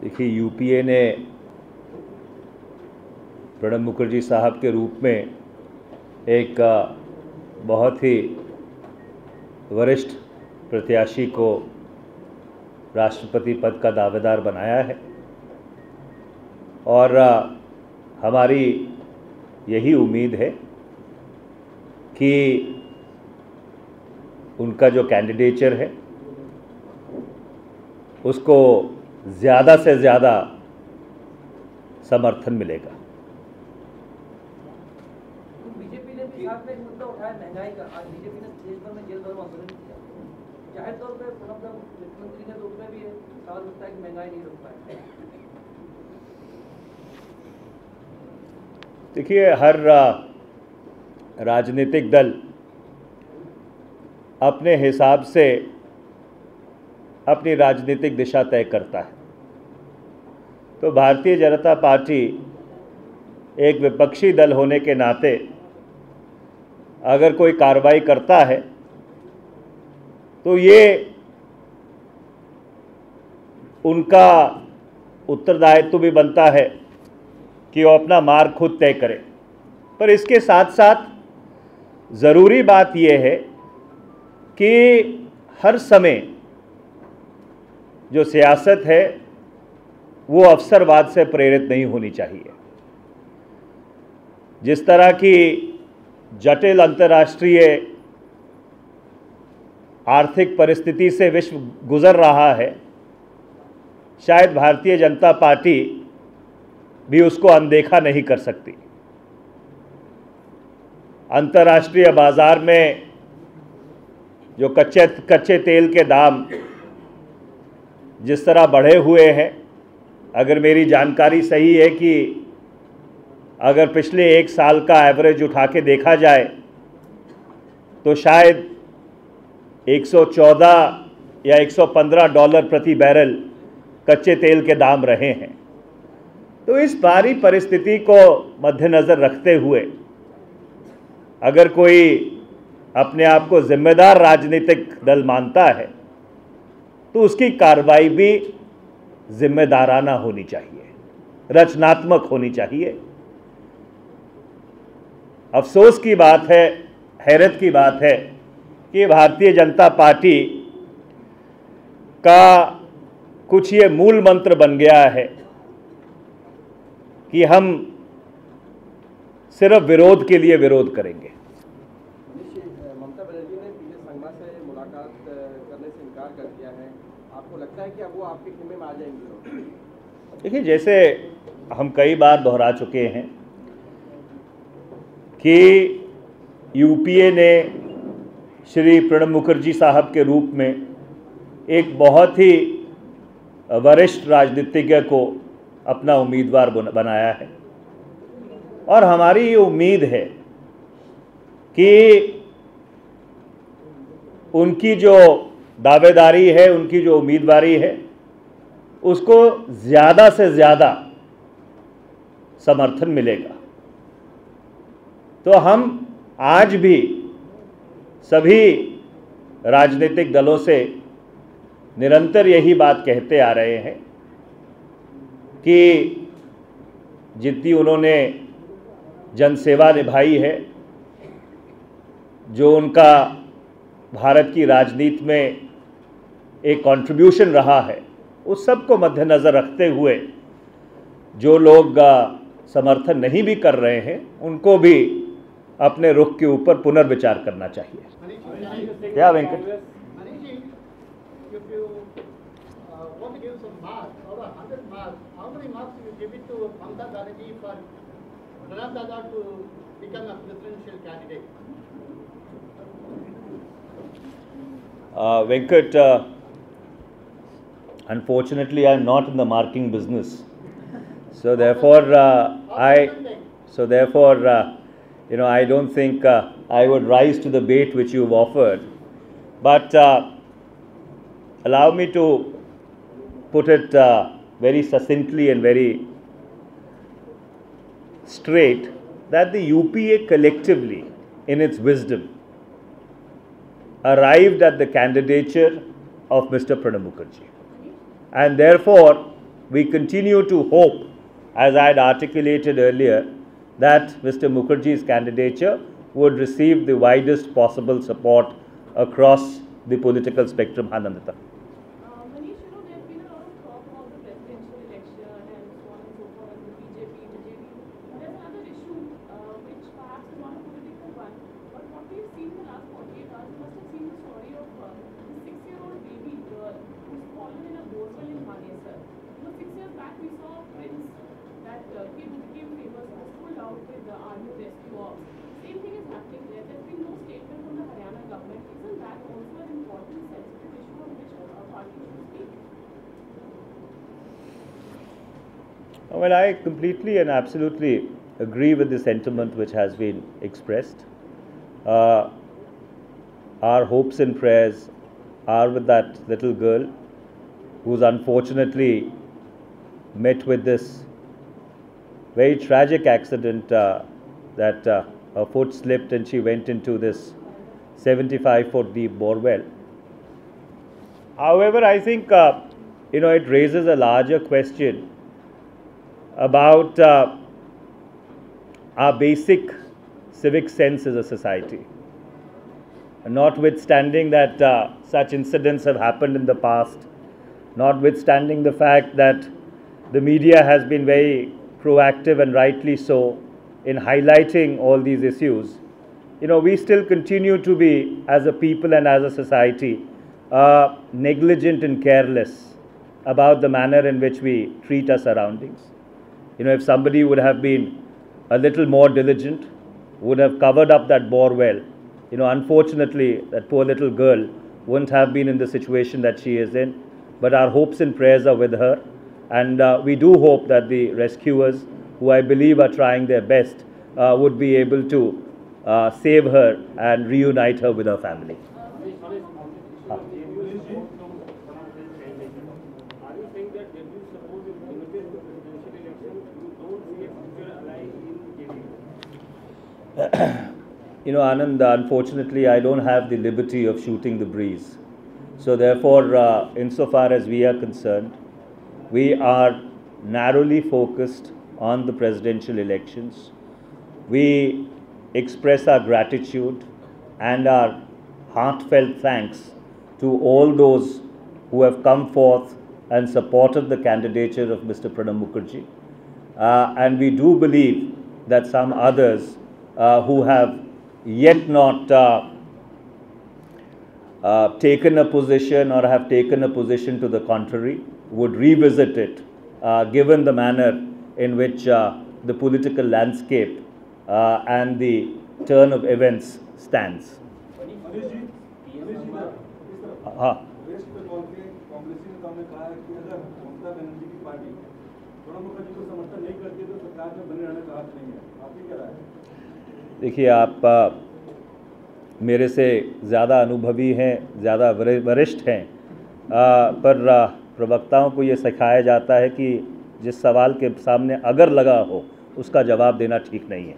देखिए, यूपीए ने प्रणब मुखर्जी साहब के रूप में एक बहुत ही वरिष्ठ प्रत्याशी को राष्ट्रपति पद का दावेदार बनाया है और हमारी यही उम्मीद है कि उनका जो कैंडिडेचर है उसको ज़्यादा से ज़्यादा समर्थन मिलेगा। बीजेपी ने भी साथ में एक मुद्दा उठाया महंगाई का। आज बीजेपी ने देश भर में जेल भर में आंदोलन किया। जाहिर तौर पे मतलब मुख्यमंत्री ने तो उसमें भी सवाल उठता है कि महंगाई नहीं रोक पाए। देखिए, हर राजनीतिक दल अपने हिसाब से अपनी राजनीतिक दिशा तय करता है। तो भारतीय जनता पार्टी एक विपक्षी दल होने के नाते अगर कोई कार्रवाई करता है तो ये उनका उत्तरदायित्व भी बनता है कि वो अपना मार्ग खुद तय करें। पर इसके साथ साथ ज़रूरी बात यह है कि हर समय जो सियासत है वो अवसरवाद से प्रेरित नहीं होनी चाहिए। जिस तरह की जटिल अंतर्राष्ट्रीय आर्थिक परिस्थिति से विश्व गुजर रहा है, शायद भारतीय जनता पार्टी भी उसको अनदेखा नहीं कर सकती। अंतर्राष्ट्रीय बाज़ार में जो कच्चे तेल के दाम जिस तरह बढ़े हुए हैं, अगर मेरी जानकारी सही है कि अगर पिछले एक साल का एवरेज उठा के देखा जाए तो शायद 114 या 115 डॉलर प्रति बैरल कच्चे तेल के दाम रहे हैं। तो इस बारी परिस्थिति को मद्देनज़र रखते हुए अगर कोई अपने आप को जिम्मेदार राजनीतिक दल मानता है तो उसकी कार्रवाई भी जिम्मेदाराना होनी चाहिए, रचनात्मक होनी चाहिए। अफसोस की बात है, हैरत की बात है कि भारतीय जनता पार्टी का कुछ ये मूल मंत्र बन गया है कि हम सिर्फ विरोध के लिए विरोध करेंगे। ममता बनर्जी ने पीले संगमा से मुलाकात करने से इनकार कर दिया है। आपको लगता है कि अब वो आपके खेमे में आ जाएंगे? देखिए, जैसे हम कई बार दोहरा चुके हैं कि यूपीए ने श्री प्रणब मुखर्जी साहब के रूप में एक बहुत ही वरिष्ठ राजनीतिज्ञ को अपना उम्मीदवार बनाया है और हमारी ये उम्मीद है कि उनकी जो दावेदारी है, उनकी जो उम्मीदवारी है, उसको ज़्यादा से ज़्यादा समर्थन मिलेगा। तो हम आज भी सभी राजनीतिक दलों से निरंतर यही बात कहते आ रहे हैं कि जितनी उन्होंने जनसेवा निभाई है, जो उनका भारत की राजनीति में एक कंट्रीब्यूशन रहा है, उस सब को मद्देनज़र रखते हुए जो लोग समर्थन नहीं भी कर रहे हैं उनको भी अपने रुख के ऊपर पुनर्विचार करना चाहिए। क्या Venkat? Venkat, unfortunately, I am not in the marking business, so therefore, I don't think I would rise to the bait which you've offered. But allow me to put it very succinctly and very straight that the UPA collectively, in its wisdom, arrived at the candidature of Mr. Pranab Mukherjee. And therefore, we continue to hope, as I had articulated earlier, that Mr. Mukherjee's candidature would receive the widest possible support across the political spectrum. Anandita. Manish, there's been a lot of talk about the presidential election and so on and so forth, and the BJP, the JD. There's another issue which perhaps is not a political one, but what we've seen in the last 48 hours, you must have seen the story of the 6-year-old baby girl who's fallen in a borewell in Manesar. 6 years back we saw Prince, that kid who became famous, was pulled out with the army rescue ops. Same thing is happening there. There's been no statement from the Haryana government. Isn't that also an important sensitive issue on which a party should speak? Well, I completely and absolutely agree with the sentiment which has been expressed. Our hopes and prayers are with that little girl who's unfortunately met with this very tragic accident that her foot slipped and she went into this 75-foot deep borewell. However, I think it raises a larger question about our basic civic sense as a society. Notwithstanding that such incidents have happened in the past, notwithstanding the fact that the media has been very proactive and rightly so in highlighting all these issues, we still continue to be, as a people and as a society, negligent and careless about the manner in which we treat our surroundings. If somebody would have been a little more diligent, would have covered up that borewell, unfortunately, that poor little girl wouldn't have been in the situation that she is in. But our hopes and prayers are with her. And we do hope that the rescuers, who I believe are trying their best, would be able to save her and reunite her with her family. Are you saying that if you suppose in the presidential election, you don't see a future ally in JD? Anand, unfortunately, I don't have the liberty of shooting the breeze. So therefore, insofar as we are concerned, we are narrowly focused on the presidential elections. We express our gratitude and our heartfelt thanks to all those who have come forth and supported the candidature of Mr. Pranab Mukherjee. And we do believe that some others who have yet not taken a position or have taken a position to the contrary would revisit it, given the manner in which the political landscape and the turn of events stands. देखिए, आप मेरे से ज़्यादा अनुभवी हैं, ज़्यादा वरिष्ठ हैं, पर प्रवक्ताओं को ये सिखाया जाता है कि जिस सवाल के सामने अगर लगा हो उसका जवाब देना ठीक नहीं है.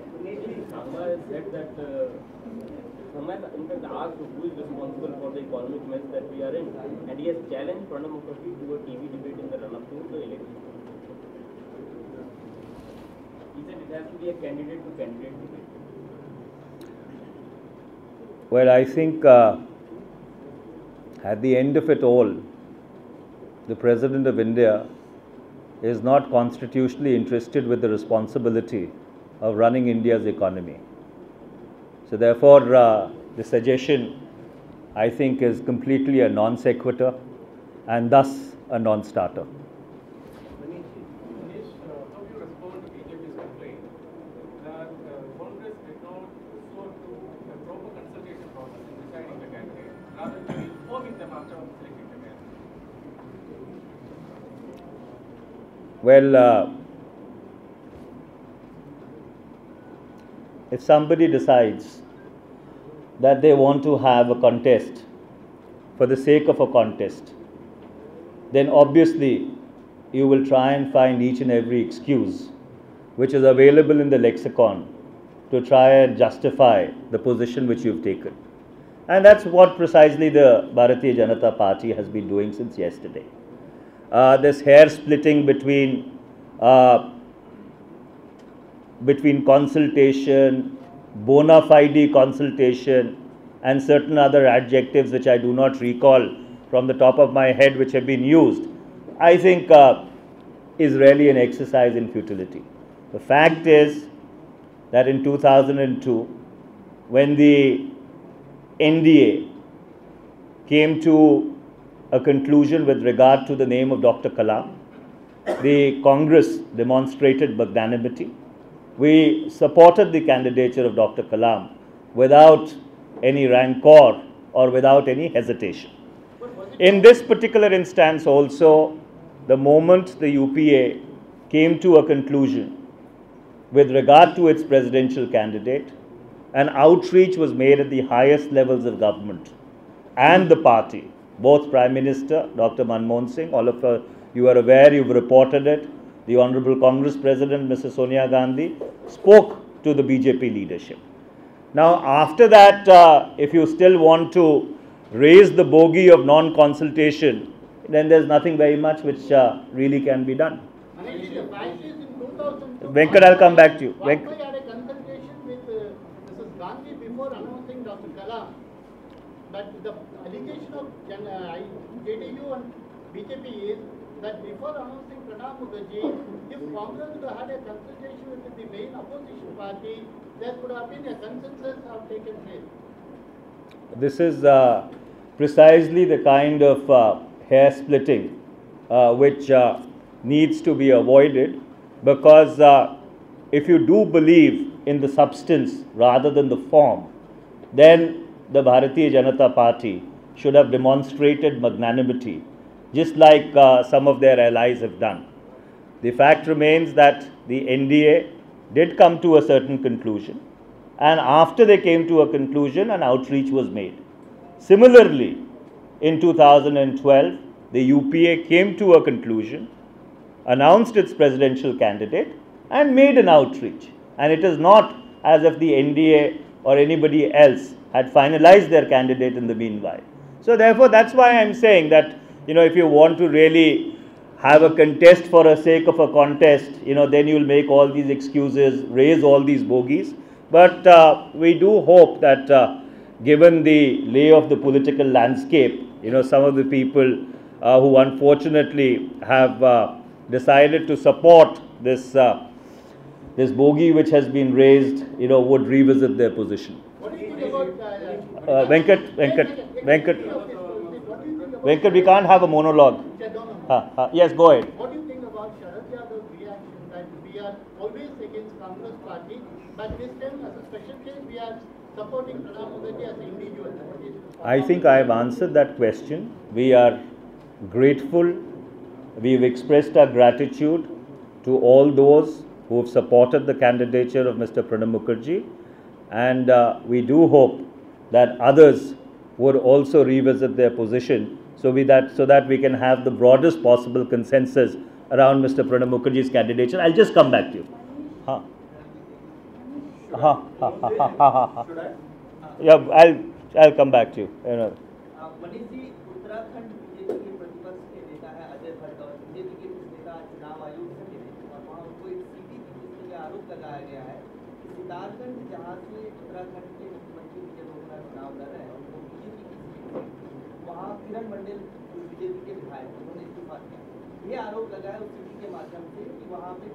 Well, I think at the end of it all, the President of India is not constitutionally interested with the responsibility of running India's economy. So therefore, the suggestion, I think, is completely a non sequitur and thus a non-starter. Manish, how do you respond to BJP's complaint that Congress did not resort to a proper consultation process in deciding the candidate rather than informing them after selecting the candidate? Well, if somebody decides that they want to have a contest for the sake of a contest, then obviously you will try and find each and every excuse which is available in the lexicon to try and justify the position which you've taken. And that's what precisely the Bharatiya Janata Party has been doing since yesterday. this hair splitting between consultation, bona fide consultation, and certain other adjectives which I do not recall from the top of my head which have been used, I think is really an exercise in futility. The fact is that in 2002, when the NDA came to a conclusion with regard to the name of Dr. Kalam, the Congress demonstrated magnanimity. We supported the candidature of Dr. Kalam without any rancor or without any hesitation. In this particular instance also, the moment the UPA came to a conclusion with regard to its presidential candidate, an outreach was made at the highest levels of government and the party. Both Prime Minister Dr. Manmohan Singh, all of you are aware, you've reported it, the Honorable Congress President Mrs. Sonia Gandhi spoke to the BJP leadership. Now after that, if you still want to raise the bogey of non-consultation, then there's nothing very much which really can be done. Venkat, I'll come back to you. Vajpayee had a consultation with Mrs. Gandhi before announcing Dr. Kalam. But the allegation of JDU and BJP is that before announcing Pranab Mukherjee, if Congress would have had a consultation with the main opposition party, there could have been a consensus have taken place. This is precisely the kind of hair splitting which needs to be avoided, because if you do believe in the substance rather than the form, then the Bharatiya Janata Party should have demonstrated magnanimity, just like some of their allies have done. The fact remains that the NDA did come to a certain conclusion, and after they came to a conclusion, an outreach was made. Similarly, in 2012, the UPA came to a conclusion, announced its presidential candidate, and made an outreach. And it is not as if the NDA or anybody else had finalized their candidate in the meanwhile. So therefore, that's why I'm saying that, if you want to really have a contest for the sake of a contest, then you'll make all these excuses, raise all these bogeys. But we do hope that given the lay of the political landscape, some of the people who unfortunately have decided to support this bogey which has been raised, would revisit their position. What do you think about Venkat, we can't have a monologue. Yes, go ahead. What do you think about Sharad Yadav's reaction that we are always against Congress party, but this time as a special case we are supporting Pranab Mukherjee as an individual? I think I have answered that question. We are grateful. We've expressed our gratitude to all those who have supported the candidature of Mr. Pranab Mukherjee, and we do hope that others would also revisit their position so that we can have the broadest possible consensus around Mr. Pranab Mukherjee's candidature. I'll just come back to you. Yeah, I'll come back to you. Manish ji, Uttarakhand BJP के प्रतिपक्ष के नेता है अजय भट्ट और BJP के कुछ नेता चुनाव आयोग से मिले और वहाँ उनको एक सीटी की जिसमें आरोप लगाया गया है कि सितारगंज जहाँ से उत्तराखंड के मुख्यमंत्री विजय रोहरा चुनाव लड़ रहे हैं उनको बीजेपी की सीट वहाँ किरण मंडल बीजेपी के विधायक उन्होंने इस्तीफा दिया। ये आरोप लगाया उस सीटी के माध्यम से कि वहाँ पे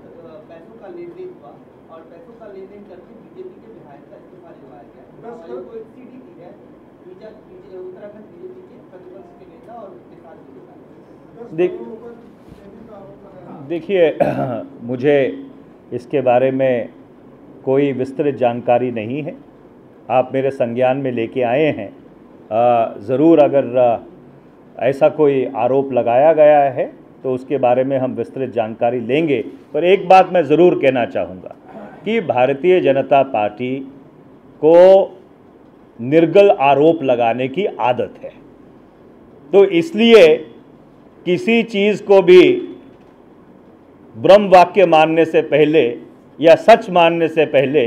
पैसों का लेन देन हुआ और पैसों का लेन देन करके बीजेपी के विधायक का इस्तीफा दिलवाया गया। चुनाव आयोग को एक सीटी दी है उत्तराखंड बीजेपी के प्रतिपक्ष के नेता और उसके साथ देखिए, मुझे इसके बारे में कोई विस्तृत जानकारी नहीं है। आप मेरे संज्ञान में लेके आए हैं। ज़रूर अगर ऐसा कोई आरोप लगाया गया है तो उसके बारे में हम विस्तृत जानकारी लेंगे। पर एक बात मैं ज़रूर कहना चाहूँगा कि भारतीय जनता पार्टी को निर्गल आरोप लगाने की आदत है, तो इसलिए किसी चीज़ को भी ब्रह्म वाक्य मानने से पहले या सच मानने से पहले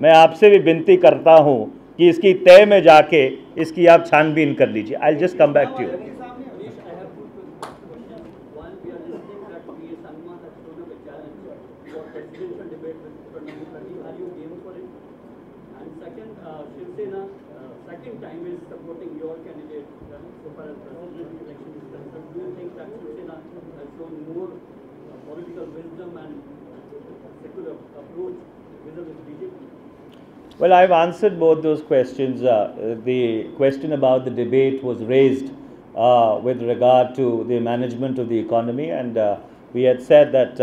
मैं आपसे भी विनती करता हूं कि इसकी तय में जाके इसकी आप छानबीन कर लीजिए। I just come back to you. Shiv Sena second time is supporting your candidate so far as presidential election is concerned. Do you think that Shiv Sena has shown more political wisdom and secular approach vis-a-vis BJP? Well, I've answered both those questions. The question about the debate was raised with regard to the management of the economy, and we had said that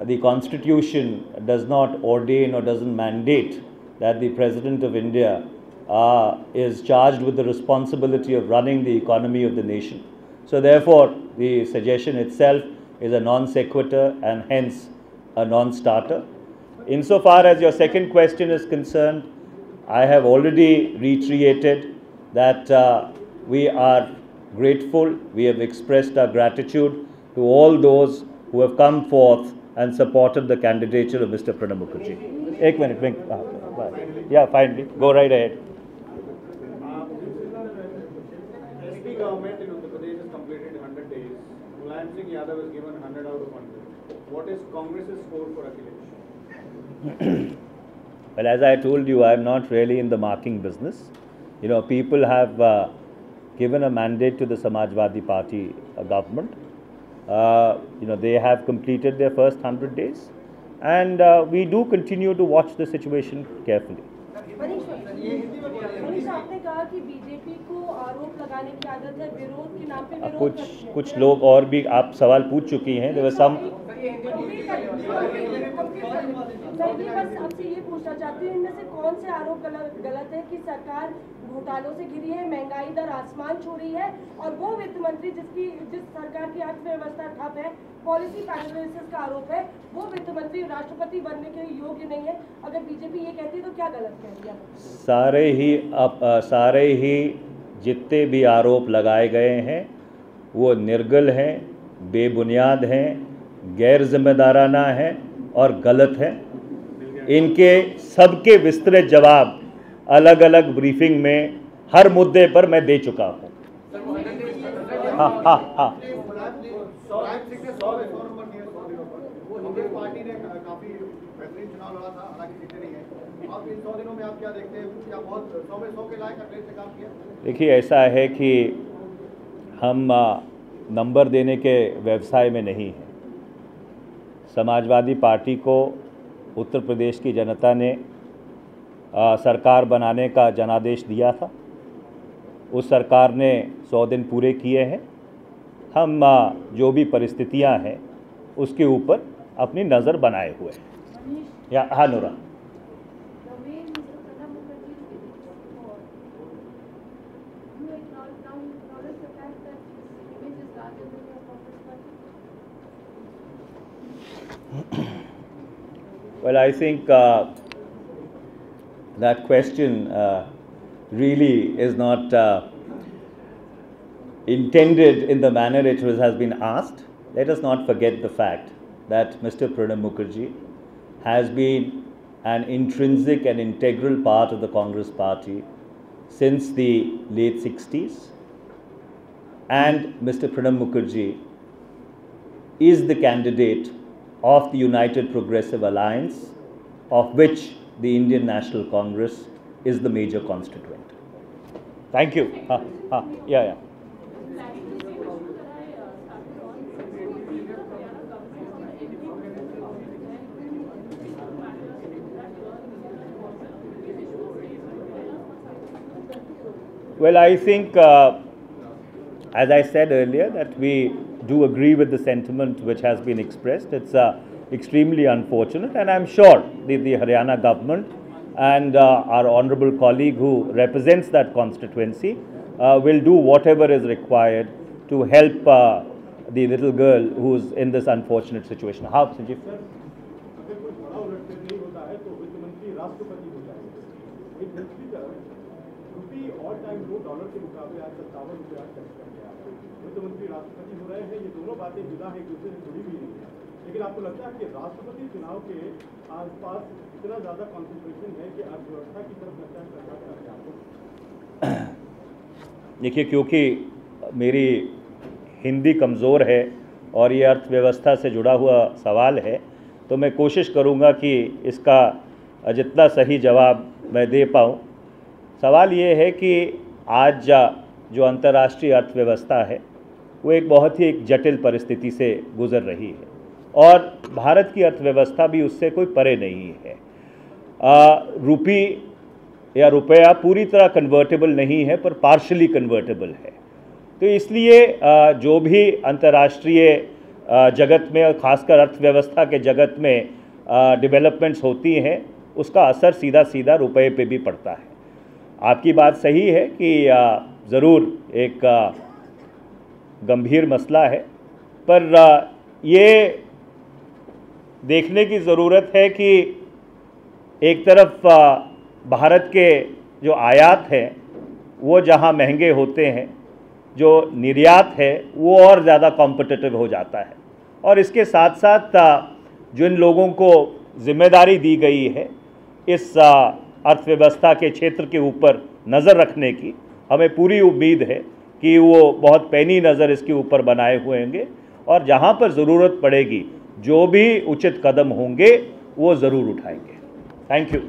the Constitution does not ordain or doesn't mandate that the President of India is charged with the responsibility of running the economy of the nation. So therefore, the suggestion itself is a non sequitur and hence a non-starter. Insofar as your second question is concerned, I have already reiterated that we are grateful, we have expressed our gratitude to all those who have come forth and supported the candidature of Mr. Pranab Mukherjee. Ek minute, yeah, finally, go right ahead. SP government in Uttar Pradesh has completed 100 days. Mulayam Singh Yadav is given 100 out of 100. What is Congress's score for Akhilesh? Well, as I told you, I am not really in the marking business. You know, people have given a mandate to the Samajwadi Party government. You know, they have completed their first 100 days, and we do continue to watch the situation carefully. Manish, आपने कहा कि BJP को आरोप लगाने की आदत है, विरोध के नाम पे विरोध करते हैं। कुछ लोग और भी आप सवाल पूछ चुकी हैं। There were some. मैं बस आपसे ये पूछना चाहती हूँ, इनमें से कौन से आरोप गलत है कि सरकार घोटालों से घिरी है, महंगाई दर आसमान छू रही है, और वो वित्त मंत्री जिस सरकार की अर्थव्यवस्था ठप है, पॉलिसी पैरालिसिस का आरोप है, वो वित्त मंत्री राष्ट्रपति बनने के योग्य नहीं है। अगर बीजेपी ये कहती है तो क्या गलत कह रही है? सारे ही जितने भी आरोप लगाए गए हैं वो निर्गल हैं, बेबुनियाद हैं, गैर जिम्मेदाराना हैं और गलत हैं। इनके सबके विस्तृत जवाब अलग अलग ब्रीफिंग में हर मुद्दे पर मैं दे चुका हूँ। हाँ। कांग्रेस पार्टी ने काफी बेहतरीन चुनाव लड़ा था, हालांकि जीते नहीं है। आप इन 100 दिनों में आप क्या देखते हैं, क्या बहुत 100 में 100 के लायक अखिलेश ने काम किया? देखिए, ऐसा है कि हम नंबर देने के व्यवसाय में नहीं हैं। समाजवादी पार्टी को उत्तर प्रदेश की जनता ने सरकार बनाने का जनादेश दिया था। उस सरकार ने 100 दिन पूरे किए हैं। हम जो भी परिस्थितियां हैं उसके ऊपर अपनी नज़र बनाए हुए हैं। या हाँ नूरा, well, I think that question really is not intended in the manner it has been asked. Let us not forget the fact that Mr. Pranab Mukherjee has been an intrinsic and integral part of the Congress party since the late 60s. And Mr. Pranab Mukherjee is the candidate of the United Progressive Alliance, of which the Indian National Congress is the major constituent. Thank you. Yeah. Well, I think, as I said earlier, that we do agree with the sentiment which has been expressed. It's extremely unfortunate, and I'm sure the Haryana government and our honourable colleague who represents that constituency will do whatever is required to help the little girl who's in this unfortunate situation. How, Sanjeev? Dollar के मुकाबले आज $57 आज खर्च कर गया। वित्त मंत्री राष्ट्रपति हो रहे हैं, ये दोनों बातें जुदा है, एक दूसरे से जुड़ी हुई नहीं है। लेकिन आपको लगता है कि राष्ट्रपति चुनाव के आसपास इतना ज़्यादा कॉन्सेंट्रेशन है कि अर्थव्यवस्था की तरफ लगता है सरकार का ध्यान? देखिए, क्योंकि मेरी हिंदी कमज़ोर है और ये अर्थव्यवस्था से जुड़ा हुआ सवाल है, तो मैं कोशिश करूँगा कि इसका जितना सही जवाब मैं दे पाऊँ। सवाल ये है कि आज जो अंतर्राष्ट्रीय अर्थव्यवस्था है वो एक बहुत ही एक जटिल परिस्थिति से गुजर रही है और भारत की अर्थव्यवस्था भी उससे कोई परे नहीं है। रुपी या रुपया पूरी तरह कन्वर्टेबल नहीं है पर पार्शली कन्वर्टेबल है। तो इसलिए जो भी अंतर्राष्ट्रीय जगत में और ख़ासकर अर्थव्यवस्था के जगत में डेवलपमेंट्स होती हैं उसका असर सीधा सीधा रुपये पे भी पड़ता है। आपकी बात सही है कि ज़रूर एक गंभीर मसला है, पर ये देखने की ज़रूरत है कि एक तरफ भारत के जो आयात हैं वो जहाँ महंगे होते हैं, जो निर्यात है वो और ज़्यादा कॉम्पिटिटिव हो जाता है। और इसके साथ साथ जिन लोगों को जिम्मेदारी दी गई है इस अर्थव्यवस्था के क्षेत्र के ऊपर नज़र रखने की, हमें पूरी उम्मीद है कि वो बहुत पैनी नज़र इसके ऊपर बनाए हुए होंगे और जहाँ पर ज़रूरत पड़ेगी जो भी उचित कदम होंगे वो ज़रूर उठाएंगे। Thank you.